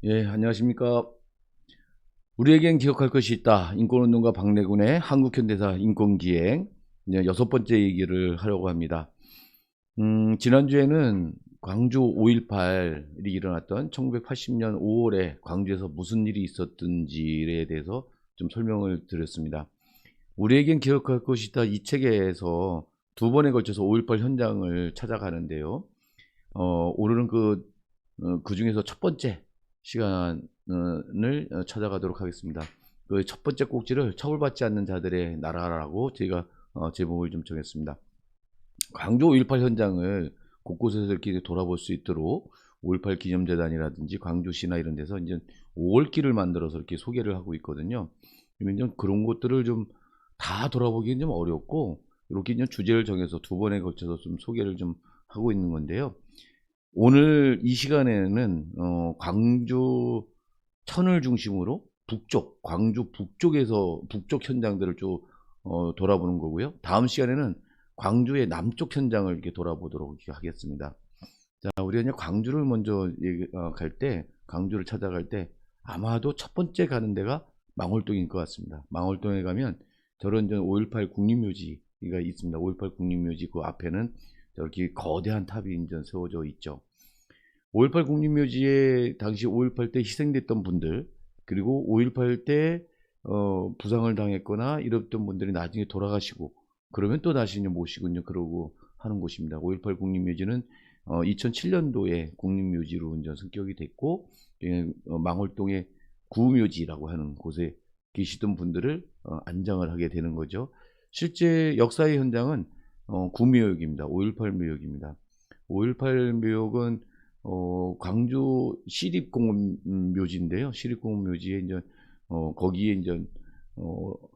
예, 안녕하십니까. 우리에겐 기억할 것이 있다. 인권운동가 박래군의 한국현대사 인권기행 이제 6번째 얘기를 하려고 합니다. 지난주에는 광주 5.18이 일어났던 1980년 5월에 광주에서 무슨 일이 있었던지에 대해서 좀 설명을 드렸습니다. 우리에겐 기억할 것이 있다 이 책에서 2번에 걸쳐서 5.18 현장을 찾아가는데요. 오늘은 그 중에서 첫 번째 시간을 찾아가도록 하겠습니다. 그 첫 번째 꼭지를 처벌받지 않는 자들의 나라라고 제가 제목을 좀 정했습니다. 광주 5.18 현장을 곳곳에서 이렇게 돌아볼 수 있도록 5.18 기념재단이라든지 광주시나 이런 데서 이제 5월길을 만들어서 이렇게 소개를 하고 있거든요. 그러면 그런 것들을 좀 다 돌아보기는 좀 어렵고 이렇게 이제 주제를 정해서 2번에 걸쳐서 좀 소개를 좀 하고 있는 건데요. 오늘 이 시간에는 광주 천을 중심으로 북쪽, 광주 북쪽에서 북쪽 현장들을 쭉 돌아보는 거고요. 다음 시간에는 광주의 남쪽 현장을 이렇게 돌아보도록 하겠습니다. 자, 우리가 이제 광주를 먼저 갈 때, 광주를 찾아갈 때 아마도 첫 번째 가는 데가 망월동일 것 같습니다. 망월동에 가면 저런 5.18 국립묘지가 있습니다. 5.18 국립묘지 그 앞에는 저렇게 거대한 탑이 이제 세워져 있죠. 5.18 국립묘지에 당시 5.18 때 희생됐던 분들, 그리고 5.18 때 부상을 당했거나 이랬던 분들이 나중에 돌아가시고 그러면 또 다시 모시고 그러고 하는 곳입니다. 5.18 국립묘지는 2007년도에 국립묘지로 이제 승격이 됐고, 망월동의 구묘지라고 하는 곳에 계시던 분들을 안장을 하게 되는 거죠. 실제 역사의 현장은 구묘역입니다. 5.18 묘역입니다. 5.18 묘역은 광주 시립공원묘지인데요. 시립공원묘지에 이제 거기에 이제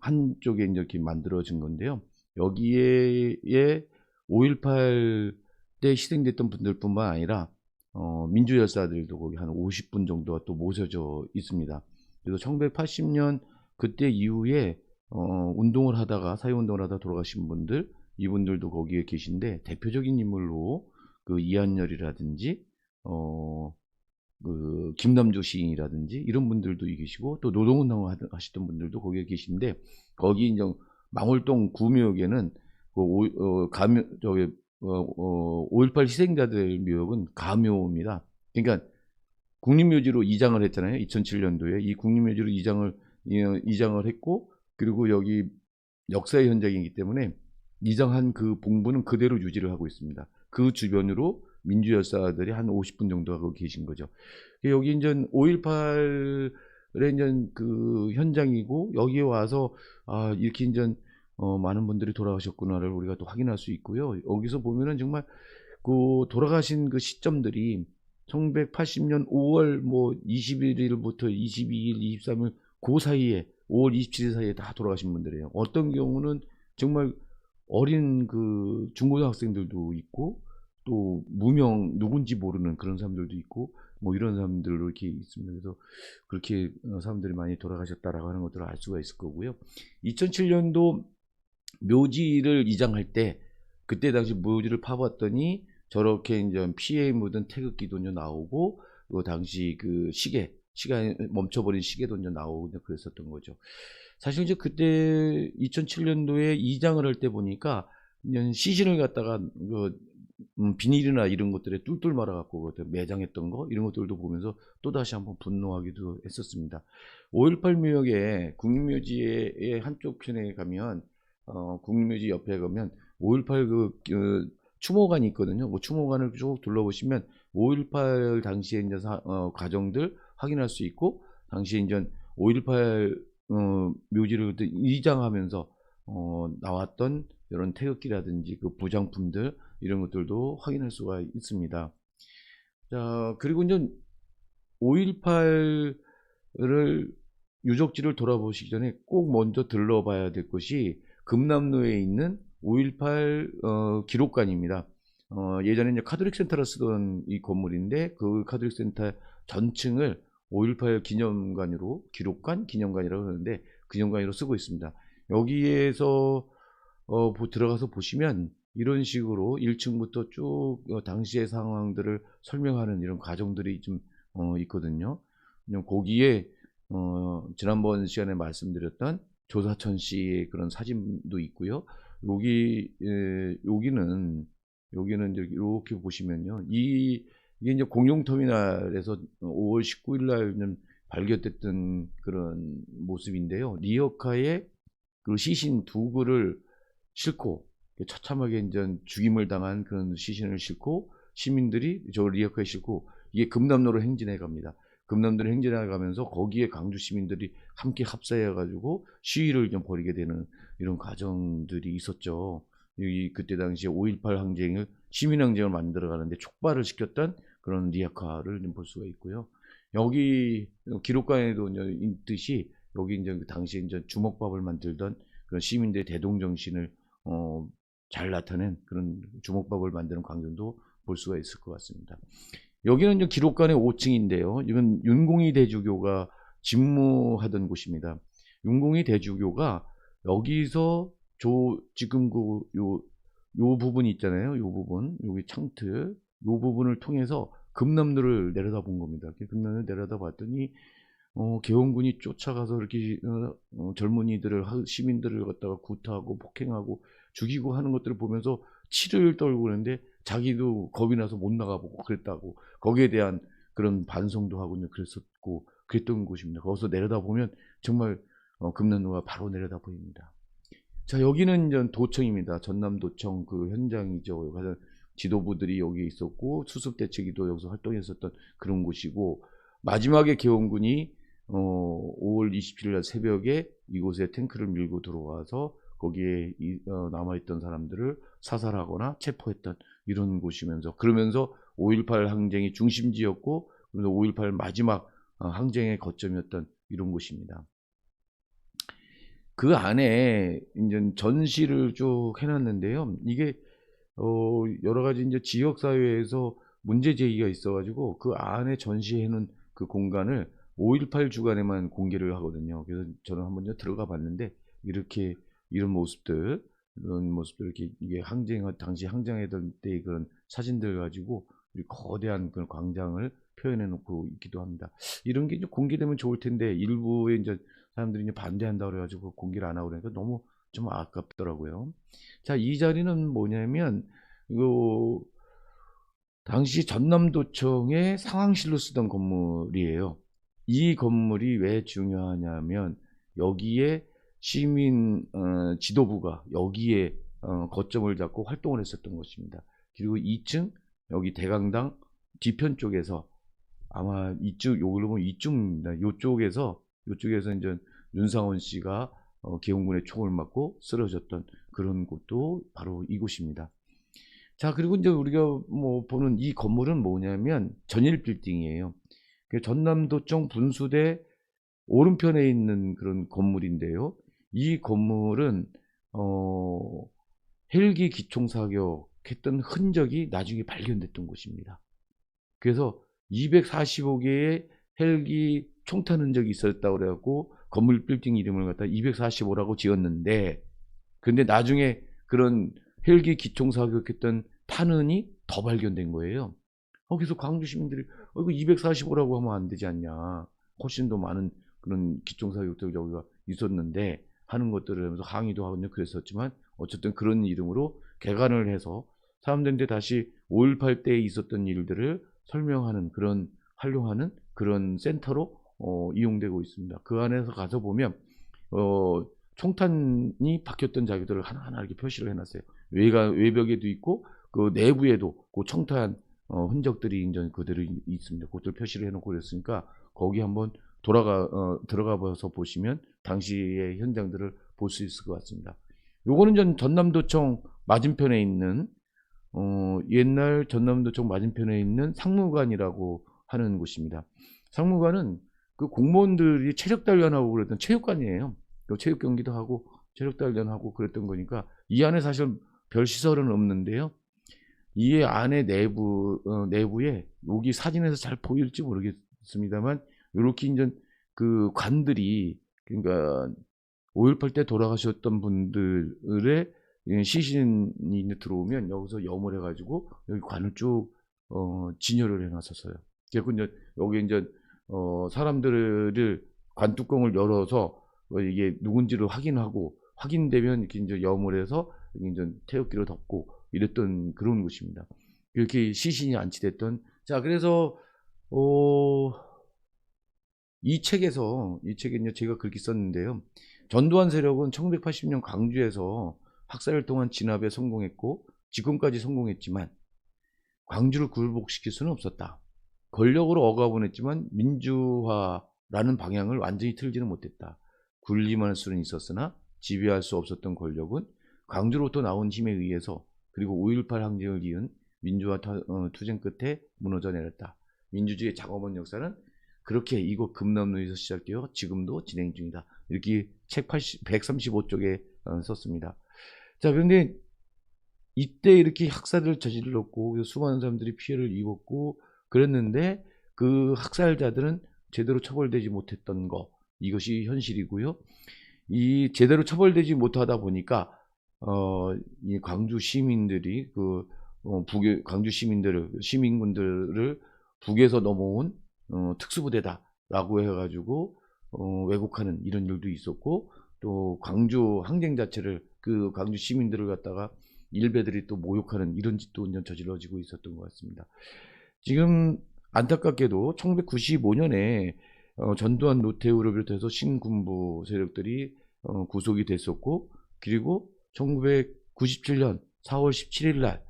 한쪽에 이제 이렇게 만들어진 건데요. 여기에 5.18 때 희생됐던 분들뿐만 아니라 민주열사들도 거기 한 50분 정도가 또 모셔져 있습니다. 그래서 1980년 그때 이후에 운동을 하다가 사회운동을 하다 돌아가신 분들, 이분들도 거기에 계신데 대표적인 인물로 그 이한열이라든지 그 김남조 시인이라든지 이런 분들도 계시고, 또 노동운동 하시던 분들도 거기에 계신데, 거기 이제 망월동 구묘역에는 그 5.18 희생자들 묘역은 가묘입니다. 그러니까 국립묘지로 이장을 했잖아요. 2007년도에 이 국립묘지로 이장을 했고, 그리고 여기 역사의 현장이기 때문에 이장한 그 봉부는 그대로 유지를 하고 있습니다. 그 주변으로 민주열사들이 한 50분 정도가 거기 계신 거죠. 여기 이제 5.18의 이제 그 현장이고, 여기에 와서 이렇게 이제 많은 분들이 돌아가셨구나를 우리가 또 확인할 수 있고요. 여기서 보면은 정말 그 돌아가신 그 시점들이 1980년 5월 뭐 21일부터 22일, 23일 그 사이에 5월 27일 사이에 다 돌아가신 분들이에요. 어떤 경우는 정말 어린 그 중고등학생들도 있고, 또 무명 누군지 모르는 그런 사람들도 있고, 뭐 이런 사람들로 이렇게 있습니다. 그래서 그렇게 사람들이 많이 돌아가셨다라고 하는 것들을 알 수가 있을 거고요. 2007년도 묘지를 이장할 때, 그때 당시 묘지를 파봤더니 저렇게 이제 피에 묻은 태극기도 이제 나오고, 그 당시 그 시간 멈춰버린 시계도 이제 나오고 그랬었던 거죠. 사실 이제 그때 2007년도에 이장을 할 때 보니까 시신을 갖다가 그 비닐이나 이런 것들에 뚫뚫 말아갖고 매장했던 거 이런 것들도 보면서 또 다시 한번 분노하기도 했었습니다. 5.18 묘역에 국립묘지의 한쪽 편에 가면 국립묘지 옆에 가면 5.18 그 추모관이 있거든요. 뭐 추모관을 쭉 둘러보시면 5.18 당시에 이제 과정들 확인할 수 있고, 당시에 이제 5.18 묘지를 이장하면서 나왔던 이런 태극기라든지 그 부장품들 이런 것들도 확인할 수가 있습니다. 자, 그리고 이제 5.18을 유적지를 돌아보시기 전에 꼭 먼저 들러봐야 될 것이 금남로에 있는 5.18 기록관입니다. 예전에 이제 카톨릭 센터를 쓰던 이 건물인데, 그 카톨릭 센터 전층을 5.18 기념관으로, 기념관이라고 하는데 기념관으로 쓰고 있습니다. 여기에서 들어가서 보시면 이런 식으로 1층부터 쭉 당시의 상황들을 설명하는 이런 과정들이 좀 있거든요. 거기에 지난번 시간에 말씀드렸던 조사천 씨의 그런 사진도 있고요. 여기는 이렇게 보시면요. 이게 이제 공룡터미널에서 5월 19일 날 발견됐던 그런 모습인데요. 리어카의 그 시신 두 구를 싣고 처참하게 이제 죽임을 당한 그런 시신을 싣고 시민들이 저 리어카에 싣고 이게 금남로로 행진해 갑니다. 금남로로 행진해 가면서 거기에 광주 시민들이 함께 합사해 가지고 시위를 좀 벌이게 되는 이런 과정들이 있었죠. 그때 당시에 5.18 항쟁을 시민 항쟁을 만들어 가는데 촉발을 시켰던 그런 리어카를 좀 볼 수가 있고요. 여기 기록관에도 있듯이 여기 이제 그 당시에 이제 주먹밥을 만들던 그런 시민들의 대동 정신을 잘 나타낸 그런 주먹밥을 만드는 광경도 볼 수가 있을 것 같습니다. 여기는 이제 기록관의 5층인데요. 이건 윤공이 대주교가 집무하던 곳입니다. 윤공이 대주교가 여기서 지금 요 부분이 있잖아요. 요 부분, 여기 창틀, 요 부분을 통해서 금남로를 내려다본 겁니다. 금남로를 내려다 봤더니 계엄군이 쫓아가서 이렇게 젊은이들을 시민들을 갖다가 구타하고 폭행하고 죽이고 하는 것들을 보면서 치를 떨고 그러는데 자기도 겁이 나서 못 나가보고 그랬다고 거기에 대한 그런 반성도 하고 그랬었고 그랬던 곳입니다. 거기서 내려다보면 정말 금남로가 바로 내려다 보입니다. 자, 여기는 이제 도청입니다. 전남도청 그 현장이죠. 가장 지도부들이 여기 있었고 수습대책위도 여기서 활동했었던 그런 곳이고 마지막에 계엄군이 5월 27일 날 새벽에 이곳에 탱크를 밀고 들어와서 거기에 남아있던 사람들을 사살하거나 체포했던 이런 곳이면서 그러면서 5.18 항쟁의 중심지였고 그래서 5.18 마지막 항쟁의 거점이었던 이런 곳입니다. 그 안에 이제 전시를 쭉 해놨는데요. 이게 여러 가지 이제 지역 사회에서 문제 제기가 있어가지고 그 안에 전시해놓은 그 공간을 5.18 주간에만 공개를 하거든요. 그래서 저는 한번 들어가 봤는데 이렇게 이런 모습들 이렇게 이게 당시 항쟁했던 때의 그런 사진들 가지고 거대한 그런 광장을 표현해 놓고 있기도 합니다. 이런 게 이제 공개되면 좋을 텐데 일부의 이제 사람들이 이제 반대한다 그래가지고 공개를 안 하고 그러니까 너무 좀 아깝더라고요. 자, 이 자리는 뭐냐면 이거 당시 전남도청의 상황실로 쓰던 건물이에요. 이 건물이 왜 중요하냐면 여기에 시민 지도부가 여기에 거점을 잡고 활동을 했었던 것입니다. 그리고 2층 여기 대강당 뒤편 쪽에서 아마 이쪽 요걸로 보면 이쪽입니다. 요쪽에서 이제 윤상원 씨가 계엄군의 총을 맞고 쓰러졌던 그런 곳도 바로 이곳입니다. 자, 그리고 이제 우리가 뭐 보는 이 건물은 뭐냐면 전일 빌딩이에요. 전남도청 분수대 오른편에 있는 그런 건물인데요. 이 건물은 헬기 기총 사격했던 흔적이 나중에 발견됐던 곳입니다. 그래서 245개의 헬기 총탄 흔적이 있었다고 그래갖고 건물 빌딩 이름을 갖다 245라고 지었는데 근데 나중에 그런 헬기 기총 사격했던 탄흔이 더 발견된 거예요. 그래서 광주 시민들이 이거 245라고 하면 안 되지 않냐. 훨씬 더 많은 그런 기총 사격들이 여기가 있었는데 하는 것들을 하면서 항의도 하고 그랬었지만 어쨌든 그런 이름으로 개관을 해서 사람들한테 다시 5.18 때 있었던 일들을 설명하는 그런 활용하는 그런 센터로 이용되고 있습니다. 그 안에서 가서 보면 총탄이 박혔던 자기들을 하나하나 이렇게 표시를 해놨어요. 외벽에도 있고 그 내부에도 그 총탄 흔적들이 이제 그대로 있습니다. 그것들 표시를 해놓고 그랬으니까 거기 한번 들어가 봐서 보시면 당시의 현장들을 볼 수 있을 것 같습니다. 요거는 전남도청 맞은편에 있는 옛날 전남도청 맞은편에 있는 상무관이라고 하는 곳입니다. 상무관은 그 공무원들이 체력 단련하고 그랬던 체육관이에요. 체육 경기도 하고 체력 단련하고 그랬던 거니까 이 안에 사실 별 시설은 없는데요. 이 안에 내부에 여기 사진에서 잘 보일지 모르겠습니다만 이렇게 이제 그 관들이 그러니까 5.18 때 돌아가셨던 분들의 시신이 들어오면 여기서 염을 해가지고 여기 관을 쭉 진열을 해놨었어요. 그래서 이제 여기 이제 사람들을 관뚜껑을 열어서 이게 누군지를 확인하고 확인되면 이렇게 이제 염을 해서 이제 태극기로 덮고 이랬던 그런 곳입니다. 이렇게 시신이 안치됐던. 자, 그래서 이 책에 이제 제가 그렇게 썼는데요. 전두환 세력은 1980년 광주에서 학살을 통한 진압에 성공했고 지금까지 성공했지만 광주를 굴복시킬 수는 없었다. 권력으로 억압은 했지만 민주화라는 방향을 완전히 틀지는 못했다. 군림할 수는 있었으나 지배할 수 없었던 권력은 광주로부터 나온 힘에 의해서 그리고 5.18 항쟁을 이은 민주화 투쟁 끝에 무너져 내렸다. 민주주의의 장엄한 역사는 그렇게 이곳 금남로에서 시작되어 지금도 진행 중이다. 이렇게 책 135쪽에 썼습니다. 자, 그런데 이때 이렇게 학살을 저질렀고 수많은 사람들이 피해를 입었고 그랬는데 그 학살자들은 제대로 처벌되지 못했던 거, 이것이 현실이고요. 이 제대로 처벌되지 못하다 보니까 이 광주 시민들이 광주 시민군들을 북에서 넘어온 특수부대다라고 해가지고 왜곡하는 이런 일도 있었고, 또 광주 항쟁 자체를 그 광주 시민들을 갖다가 일베들이 또 모욕하는 이런 짓도 저질러지고 있었던 것 같습니다. 지금 안타깝게도 1995년에 전두환 노태우를 비롯해서 신군부 세력들이 구속이 됐었고, 그리고 1997년 4월 17일 날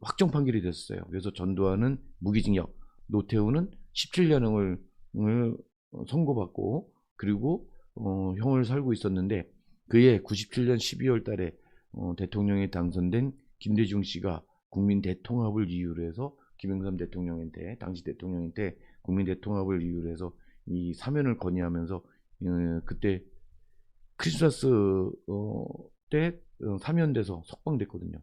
확정 판결이 됐어요. 그래서 전두환은 무기징역, 노태우는 17년형을 선고받고 그리고 형을 살고 있었는데, 그해 97년 12월 달에 대통령에 당선된 김대중 씨가 국민 대통합을 이유로 해서 김영삼 대통령한테, 당시 대통령한테 국민 대통합을 이유로 해서 이 사면을 건의하면서 그때 크리스마스 때 사면돼서 석방됐거든요.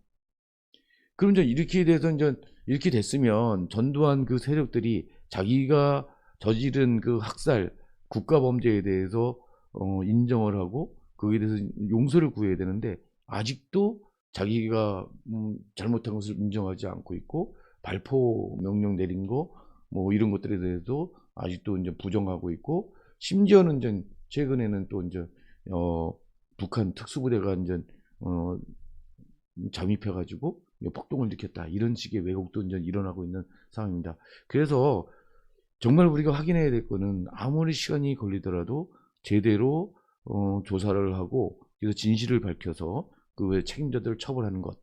그럼 이제 이렇게 돼서 이제 이렇게 됐으면 전두환 그 세력들이 자기가 저지른 그 학살 국가범죄에 대해서 인정을 하고 거기에 대해서 용서를 구해야 되는데 아직도 자기가 잘못한 것을 인정하지 않고 있고 발포 명령 내린 거 뭐 이런 것들에 대해서도 아직도 이제 부정하고 있고, 심지어는 이제 최근에는 또 이제 북한 특수부대가 이제 잠입해가지고 폭동을 일으켰다, 이런 식의 왜곡도 이제 일어나고 있는 상황입니다. 그래서 정말 우리가 확인해야 될 거는 아무리 시간이 걸리더라도 제대로 조사를 하고 그래서 진실을 밝혀서 그 책임자들을 처벌하는 것,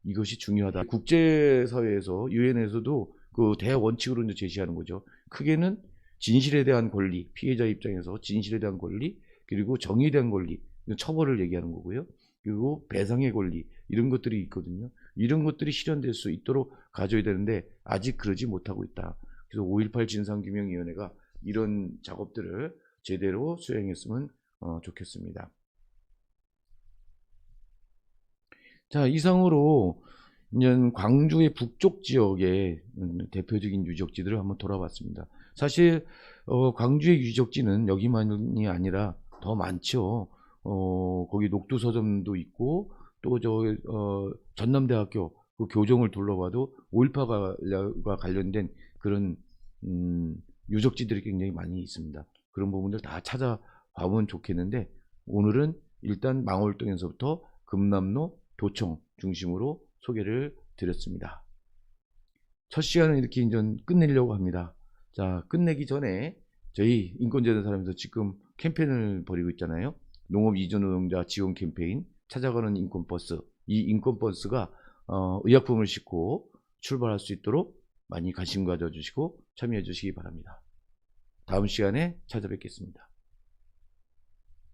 이것이 중요하다. 국제사회에서 유엔에서도 그 대원칙으로 이제 제시하는 거죠. 크게는 진실에 대한 권리, 피해자 입장에서 진실에 대한 권리, 그리고 정의에 대한 권리, 처벌을 얘기하는 거고요. 그리고 배상의 권리, 이런 것들이 있거든요. 이런 것들이 실현될 수 있도록 가져야 되는데 아직 그러지 못하고 있다. 그래서 5.18 진상규명위원회가 이런 작업들을 제대로 수행했으면 좋겠습니다. 자, 이상으로 이제 광주의 북쪽 지역의 대표적인 유적지들을 한번 돌아봤습니다. 사실 광주의 유적지는 여기만이 아니라 더 많죠. 거기 녹두서점도 있고 또 전남대학교 그 교정을 둘러봐도 5.18과 관련된 그런 유적지들이 굉장히 많이 있습니다. 그런 부분들 다 찾아봐보면 좋겠는데, 오늘은 일단 망월동에서부터 금남로, 도청 중심으로 소개를 드렸습니다. 첫 시간은 이렇게 이제 끝내려고 합니다. 자, 끝내기 전에 저희 인권재단 사람에서 지금 캠페인을 벌이고 있잖아요. 농업 이전 노동자 지원 캠페인, 찾아가는 인권버스. 이 인권버스가 의약품을 싣고 출발할 수 있도록 많이 관심 가져주시고 참여해 주시기 바랍니다. 다음 시간에 찾아뵙겠습니다.